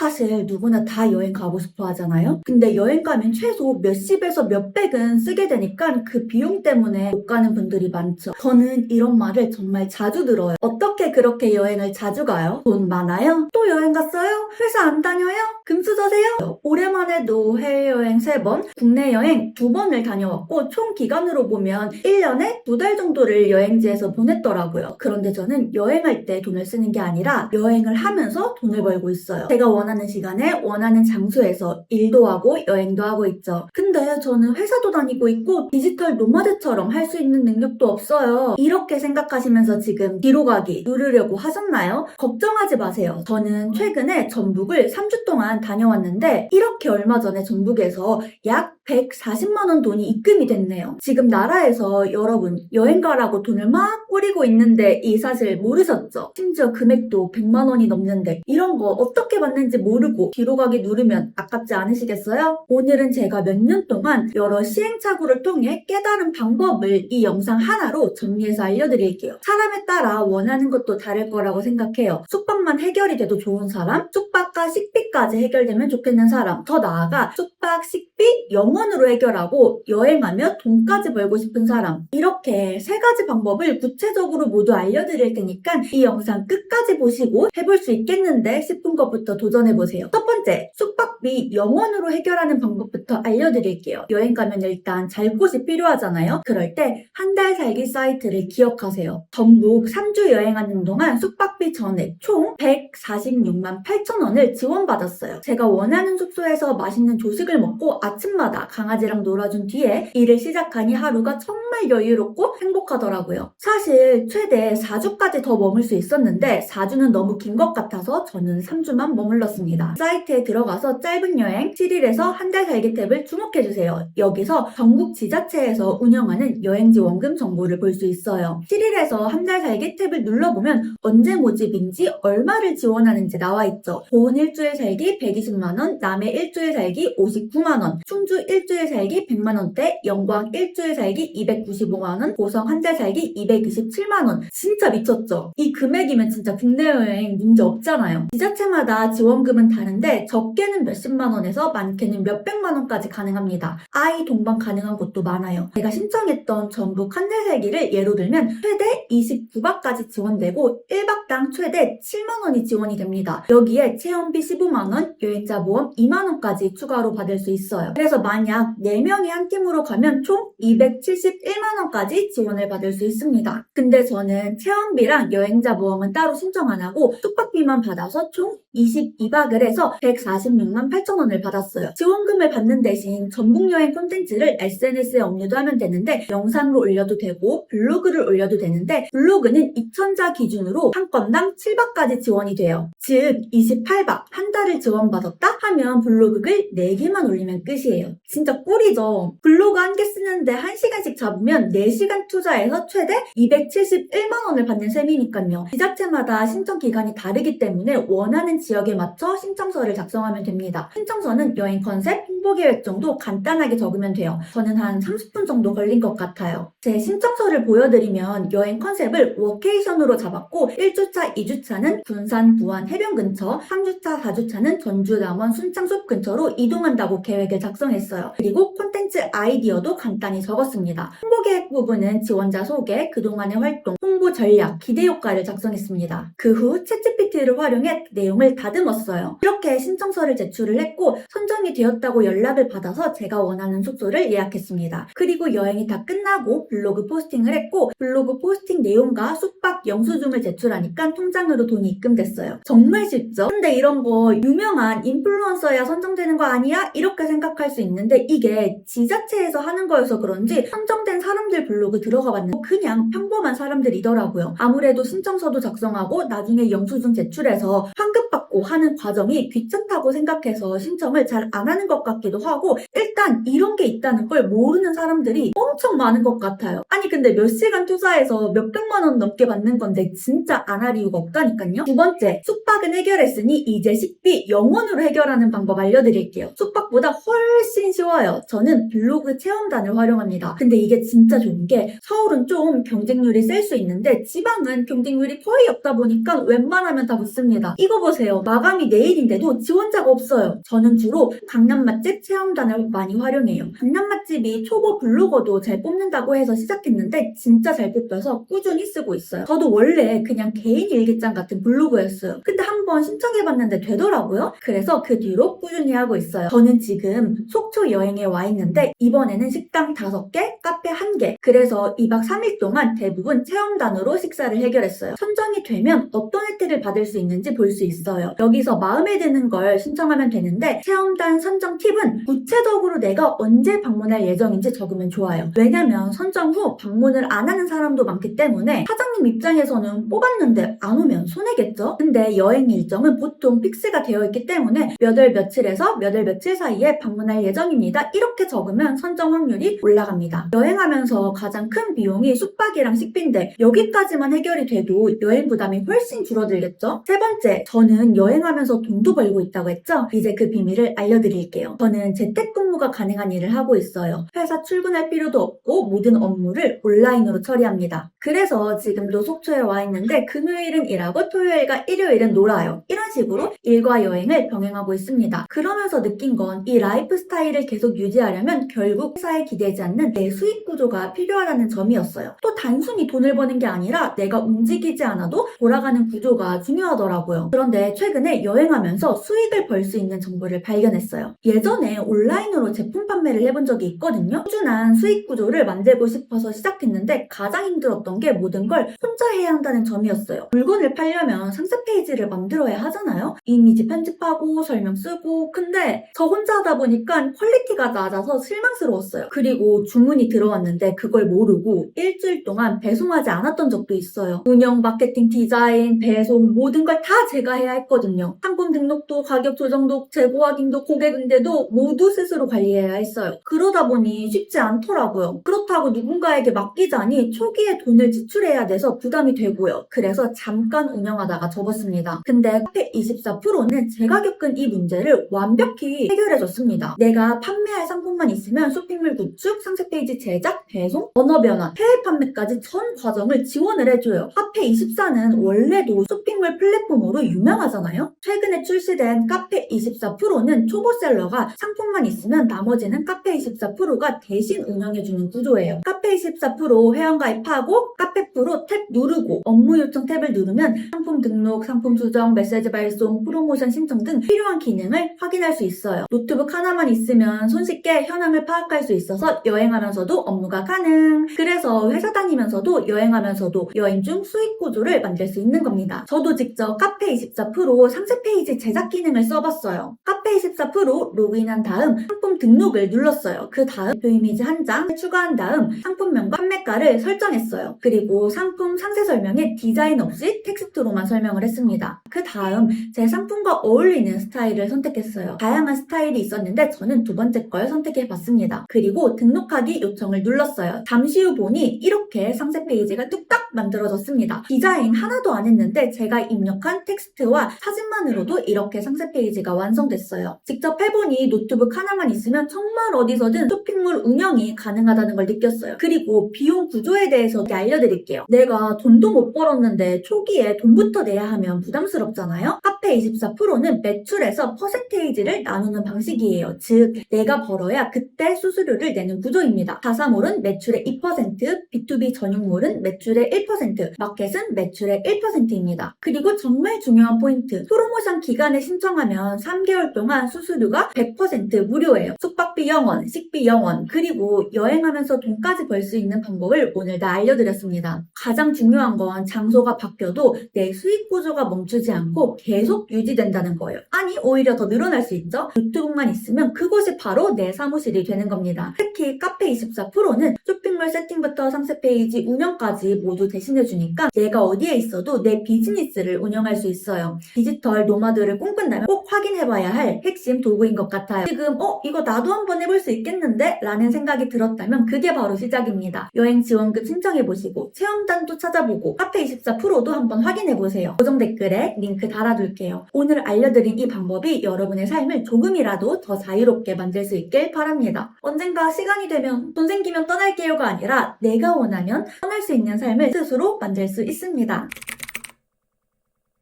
사실 누구나 다 여행 가고 싶어 하잖아요? 근데 여행 가면 최소 몇십에서 몇백은 쓰게 되니까 그 비용 때문에 못 가는 분들이 많죠. 저는 이런 말을 정말 자주 들어요. 어떻게 그렇게 여행을 자주 가요? 돈 많아요? 또 여행 갔어요? 회사 안 다녀요? 금수저세요? 올해만 해도 해외여행 3번, 국내 여행 2번을 다녀왔고 총 기간으로 보면 1년에 2달 정도를 여행지에서 보냈더라고요. 그런데 저는 여행할 때 돈을 쓰는 게 아니라 여행을 하면서 돈을 벌고 있어요. 제가 원하는 시간에 원하는 장소에서 일도 하고 여행도 하고 있죠. 근데 저는 회사도 다니고 있고 디지털 노마드처럼 할 수 있는 능력도 없어요. 이렇게 생각하시면서 지금 뒤로 가기 누르려고 하셨나요? 걱정하지 마세요. 저는 최근에 전북을 3주 동안 다녀왔는데 이렇게 얼마 전에 전북에서 약 140만 원 돈이 입금이 됐네요. 지금 나라에서 여러분 여행 가라고 돈을 막 뿌리고 있는데 이 사실 모르셨죠? 심지어 금액도 100만 원이 넘는데 이런 거 어떻게 받는지 모르고 뒤로 가기 누르면 아깝지 않으시겠어요? 오늘은 제가 몇 년 동안 여러 시행착오를 통해 깨달은 방법을 이 영상 하나로 정리해서 알려드릴게요. 사람에 따라 원하는 것도 다를 거라고 생각해요. 숙박만 해결이 돼도 좋은 사람, 숙박과 식비까지 해결되면 좋겠는 사람, 더 나아가 숙박, 식비, 영원으로 해결하고 여행하며 돈까지 벌고 싶은 사람, 이렇게 3가지 방법을 구체적으로 모두 알려드릴 테니까 이 영상 끝까지 보시고 해볼 수 있겠는데 싶은 것부터 도전해보세요. 첫 번째, 숙박비 영원으로 해결하는 방법부터 알려드릴게요. 여행 가면 일단 잘 곳이 필요하잖아요. 그럴 때 한 달 살기 사이트를 기억하세요. 전북 3주 여행하는 동안 숙박비 전액 총 146만 8천 원을 지원받았어요. 제가 원하는 숙소에서 맛있는 조식을 먹고 아침마다 강아지랑 놀아준 뒤에 일을 시작하니 하루가 정말 여유롭고 행복하더라고요. 사실 최대 4주까지 더 머물 수 있었는데 4주는 너무 긴 것 같아서 저는 3주만 머물렀습니다. 사이트에 들어가서 짧은 여행 7일에서 한 달 살기 탭을 주목해주세요. 여기서 전국 지자체에서 운영하는 여행지 원금 정보를 볼 수 있어요. 7일에서 한 달 살기 탭을 눌러보면 언제 모집인지 얼마를 지원하는지 나와있죠. 보은 일주일 살기 120만원, 남해 일주일 살기 59만원, 충주 일주일 살기 100만원대, 영광 일주일 살기 295만원, 고성 한 달 살기 227만원. 진짜 미쳤죠? 이 금액이면 진짜 국내 여행 문제 없잖아요. 지자체마다 지원금은 다른데 적게는 몇십만원에서 많게는 몇백만원까지 가능합니다. 아이 동반 가능한 곳도 많아요. 제가 신청했던 전북 한 달 살기를 예로 들면 최대 29박까지 지원되고 1박당 최대 7만원이 지원이 됩니다. 여기에 체험비 15만원, 여행자 보험 2만원까지 추가로 받을 수 있어요. 그래서 만약 4명이 한 팀으로 가면 총 271만원까지 지원을 받을 수 있습니다. 근데 저는 체험비랑 여행자 보험은 따로 신청 안 하고 숙박비만 받아서 총 22박을 해서 146만 8천 원을 받았어요. 지원금을 받는 대신 전북여행 콘텐츠를 SNS에 업로드 하면 되는데 영상으로 올려도 되고 블로그를 올려도 되는데 블로그는 2,000자 기준으로 한 건당 7박까지 지원이 돼요. 즉 28박 한 달을 지원받았다 하면 블로그 글 4개만 올리면 끝이에요. 진짜 꿀이죠. 블로그 한 개 쓰는데 1시간씩 잡으면 4시간 투자해서 최대 271만 원을 받는 셈이니까요. 지자체마다 신청 기간이 다르기 때문에 원하는 지역에 맞춰 신청서를 작성하면 됩니다. 신청서는 여행 컨셉, 홍보계획 정도 간단하게 적으면 돼요. 저는 한 30분 정도 걸린 것 같아요. 제 신청서를 보여드리면 여행 컨셉을 워케이션으로 잡았고 1주차, 2주차는 군산, 부안, 해변 근처, 3주차, 4주차는 전주, 남원, 순창숲 근처로 이동한다고 계획을 작성했어요. 그리고 콘텐츠 아이디어도 간단히 적었습니다. 홍보계획 부분은 지원자 소개, 그동안의 활동, 홍보 전략, 기대 효과를 작성했습니다. 그 후 챗GPT를 활용해 내용을 다듬었어요. 이렇게 신청서를 제출을 했고 선정이 되었다고 연락을 받아서 제가 원하는 숙소를 예약했습니다. 그리고 여행이 다 끝나고 블로그 포스팅을 했고 블로그 포스팅 내용과 숙박 영수증을 제출하니까 통장으로 돈이 입금됐어요. 정말 쉽죠? 근데 이런 거 유명한 인플루언서야 선정되는 거 아니야? 이렇게 생각할 수 있는데 이게 지자체에서 하는 거여서 그런지 선정된 사람들 블로그 들어가 봤는데 그냥 평범한 사람들이더라고요. 아무래도 신청서도 작성하고 나중에 영수증 제출해서 환급받고 하는 과정이 귀찮다고 생각해서 신청을 잘 안 하는 것 같기도 하고 일단 이런 게 있다는 걸 모르는 사람들이 엄청 많은 것 같아요. 아니 근데 몇 시간 투자해서 몇백만 원 넘게 받는 건데 진짜 안 할 이유가 없다니까요. 두 번째, 숙박은 해결했으니 이제 식비 영원으로 해결하는 방법 알려드릴게요. 숙박보다 훨씬 쉬워요. 저는 블로그 체험단을 활용합니다. 근데 이게 진짜 좋은 게 서울은 좀 경쟁률이 셀 수 있는데 지방은 경쟁률이 거의 없다 보니까 웬만하면 다 붙습니다. 이거 보세요. 보세요. 마감이 내일인데도 지원자가 없어요. 저는 주로 강남 맛집 체험단을 많이 활용해요. 강남 맛집이 초보 블로거도 잘 뽑는다고 해서 시작했는데 진짜 잘 뽑혀서 꾸준히 쓰고 있어요. 저도 원래 그냥 개인 일기장 같은 블로그였어요. 근데 한번 신청해봤는데 되더라고요. 그래서 그 뒤로 꾸준히 하고 있어요. 저는 지금 속초 여행에 와 있는데 이번에는 식당 5개, 카페 1개. 그래서 2박 3일 동안 대부분 체험단으로 식사를 해결했어요. 선정이 되면 어떤 혜택을 받을 수 있는지 볼 수 있어요. 여기서 마음에 드는 걸 신청하면 되는데 체험단 선정 팁은 구체적으로 내가 언제 방문할 예정인지 적으면 좋아요. 왜냐면 선정 후 방문을 안 하는 사람도 많기 때문에 사장님 입장에서는 뽑았는데 안 오면 손해겠죠? 근데 여행 일정은 보통 픽스가 되어 있기 때문에 몇 월 며칠에서 몇 월 며칠 사이에 방문할 예정입니다. 이렇게 적으면 선정 확률이 올라갑니다. 여행하면서 가장 큰 비용이 숙박이랑 식비인데 여기까지만 해결이 돼도 여행 부담이 훨씬 줄어들겠죠? 세 번째, 저는 여행하면서 돈도 벌고 있다고 했죠? 이제 그 비밀을 알려드릴게요. 저는 재택근무가 가능한 일을 하고 있어요. 회사 출근할 필요도 없고 모든 업무를 온라인으로 처리합니다. 그래서 지금도 속초에 와 있는데 금요일은 일하고 토요일과 일요일은 놀아요. 이런 식으로 일과 여행을 병행하고 있습니다. 그러면서 느낀 건 이 라이프 스타일을 계속 유지하려면 결국 회사에 기대지 않는 내 수익 구조가 필요하다는 점이었어요. 또 단순히 돈을 버는 게 아니라 내가 움직이지 않아도 돌아가는 구조가 중요하더라고요. 그런데 최근에 여행하면서 수익을 벌 수 있는 정보를 발견했어요. 예전에 온라인으로 제품 판매를 해본 적이 있거든요. 꾸준한 수익 구조를 만들고 싶어서 시작했는데 가장 힘들었던 게 모든 걸 혼자 해야 한다는 점이었어요. 물건을 팔려면 상세 페이지를 만들어야 하잖아요. 이미지 편집하고 설명 쓰고. 근데 저 혼자 하다 보니까 퀄리티가 낮아서 실망스러웠어요. 그리고 주문이 들어왔는데 그걸 모르고 일주일 동안 배송하지 않았던 적도 있어요. 운영, 마케팅, 디자인, 배송 모든 걸 다 제가 해야 했거든요. 상품 등록도, 가격 조정도, 재고 확인도, 고객 응대도 모두 스스로 관리해야 했어요. 그러다 보니 쉽지 않더라고요. 그렇다고 누군가에게 맡기자니 초기에 돈을 지출해야 돼서 부담이 되고요. 그래서 잠깐 운영하다가 접었습니다. 근데 카페24 프로는 제가 겪은 이 문제를 완벽히 해결해줬습니다. 내가 판매할 상품만 있으면 쇼핑몰 구축, 상세 페이지 제작, 배송, 언어 변환, 해외 판매까지 전 과정을 지원을 해줘요. 카페24는 원래도 쇼핑몰 플랫폼으로 유명하잖아요. 최근에 출시된 카페24 프로는 초보셀러가 상품만 있으면 나머지는 카페24 프로가 대신 운영해주는 구조예요. 카페24 프로 회원가입하고 카페 프로 탭 누르고 업무 요청 탭을 누르면 상품 등록, 상품 수정, 메시지 발송, 프로모션 신청 등 필요한 기능을 확인할 수 있어요. 노트북 하나만 있으면 손쉽게 현황을 파악할 수 있어서 여행하면서도 업무가 가능. 그래서 회사 다니면서도 여행하면서도 여행 중 수익 구조를 만들 수 있는 겁니다. 저도 직접 카페24 프로 상세 페이지 제작 기능을 써봤어요. 카페24 프로 로그인한 다음 상품 등록을 눌렀어요. 그 다음 대표 이미지 한 장 추가한 다음 상품명과 판매가를 설정했어요. 그리고 상품 상세 설명에 디자인 없이 텍스트로만 설명을 했습니다. 그 다음 제 상품과 어울리는 스타일을 선택했어요. 다양한 스타일이 있었는데 저는 두 번째 걸 선택해봤습니다. 그리고 등록하기 요청을 눌렀어요. 잠시 후 보니 이렇게 상세 페이지가 뚝딱 만들어졌습니다. 디자인 하나도 안 했는데 제가 입력한 텍스트와 사진만으로도 이렇게 상세 페이지가 완성됐어요. 직접 해보니 노트북 하나만 있으면 정말 어디서든 쇼핑몰 운영이 가능하다는 걸 느꼈어요. 그리고 비용 구조에 대해서 알려드릴게요. 내가 돈도 못 벌었는데 초기에 돈부터 내야 하면 부담스럽잖아요? 카페24 프로는 매출에서 퍼센테이지를 나누는 방식이에요. 즉 내가 벌어야 그때 수수료를 내는 구조입니다. 자사몰은 매출의 2%, B2B 전용몰은 매출의 1%, 마켓은 매출의 1%입니다. 그리고 정말 중요한 포인트, 프로모션 기간에 신청하면 3개월 동안 수수료가 100% 무료예요. 숙박비 0원, 식비 0원, 그리고 여행하면서 돈까지 벌 수 있는 방법을 오늘 다 알려드렸습니다. 가장 중요한 건 장소가 바뀌어도 내 수익 구조가 멈추지 않고 계속 유지된다는 거예요. 아니 오히려 더 늘어날 수 있죠. 노트북만 있으면 그곳이 바로 내 사무실이 되는 겁니다. 특히 카페24 프로는 쇼핑몰 세팅부터 상세 페이지 운영까지 모두 대신해주니까 내가 어디에 있어도 내 비즈니스를 운영할 수 있어요. 디지털 노마드를 꿈꾼다면 꼭 확인해봐야 할 핵심 도구인 것 같아요. 지금 이거 나도 한번 해볼 수 있겠는데? 라는 생각이 들었다면 그게 바로 시작입니다. 여행 지원금 신청해보시고 체험단도 찾아보고 카페24 프로도 한번 확인해보세요. 고정 댓글에 링크 달아둘게요. 오늘 알려드린 이 방법이 여러분의 삶을 조금이라도 더 자유롭게 만들 수 있길 바랍니다. 언젠가 시간이 되면 돈 생기면 떠날게요가 아니라 내가 원하면 떠날 수 있는 삶을 스스로 만들 수 있습니다.